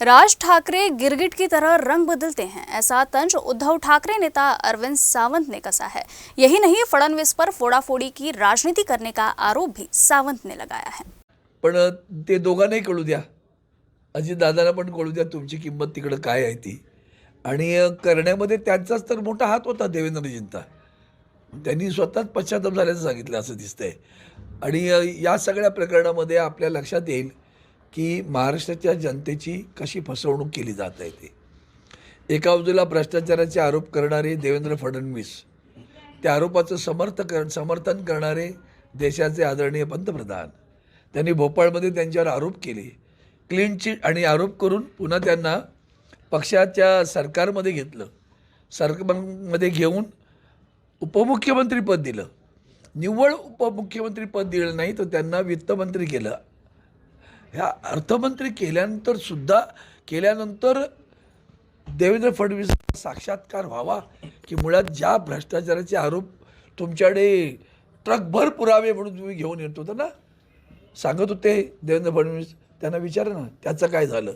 राज ठाकरे गिरगिट की तरह रंग बदलते हैं, ऐसा तंज उद्धव ठाकरे नेता अरविंद सावंत ने कसा है। यही नहीं, फडणवीस पर फोड़ाफोड़ी की राजनीति करने का आरोप भी सावंत ने लगाया है। पण ते दोघांनाही कळू द्या, अजितदादांना पण कळू द्या तुमची किंमत तिकडं काय आहे ती. आणि करण्यामध्ये त्यांचाच तर मोठा हात होता देवेंद्रजींचा. त्यांनी स्वतःच पश्चाताप झाल्याचं सांगितलं असं दिसतंय. आणि या सगळ्या प्रकरणामध्ये आपल्या लक्षात येईल की महाराष्ट्राच्या जनतेची कशी फसवणूक केली जात आहे ते. एका बाजूला भ्रष्टाचाराचे आरोप करणारे देवेंद्र फडणवीस, त्या आरोपाचं समर्थन करणारे देशाचे आदरणीय पंतप्रधान, त्यांनी भोपाळमध्ये त्यांच्यावर आरोप केले, क्लीन चिट, आणि आरोप करून पुन्हा त्यांना पक्षाच्या सरकारमध्ये घेतलं. सरकारमध्ये घेऊन उपमुख्यमंत्रीपद दिलं. निव्वळ उपमुख्यमंत्रीपद दिलं नाही तर त्यांना वित्तमंत्री केलं. ह्या अर्थमंत्री केल्यानंतर देवेंद्र फडणवीस साक्षात्कार व्हावा की मुळात ज्या भ्रष्टाचाराचे आरोप तुमच्याकडे ट्रकभर पुरावे म्हणून तुम्ही घेऊन येत होता ना, सांगत होते देवेंद्र फडणवीस, त्यांना विचारा ना त्याचं काय झालं.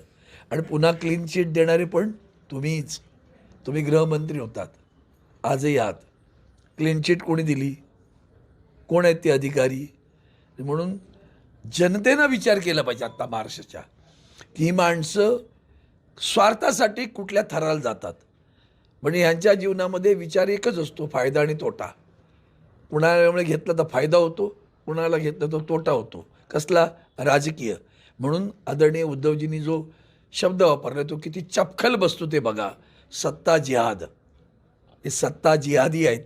आणि पुन्हा क्लीन चिट देणारे पण तुम्हीच. तुम्ही गृहमंत्री होतात, आजही आहात. क्लीन चिट कोणी दिली? कोण आहेत ते अधिकारी? म्हणून जनतेनं विचार केला पाहिजे आत्ता महाराष्ट्राच्या की ही माणसं स्वार्थासाठी कुठल्या थराला जातात. म्हणजे ह्यांच्या जीवनामध्ये विचार एकच असतो, फायदा आणि तोटा. कुणाला घेतलं तर फायदा होतो, कुणाला घेतलं तर तोटा होतो. कसला? राजकीय. म्हणून आदरणीय उद्धवजींनी जो शब्द वापरला तो किती चपखल बसतो ते बघा. सत्ता जिहाद. हे सत्ता जिहादी आहेत.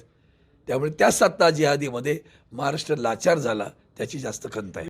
त्यामुळे त्या सत्ता जिहादीमध्ये महाराष्ट्र लाचार झाला, त्याची जास्त खंत आहे.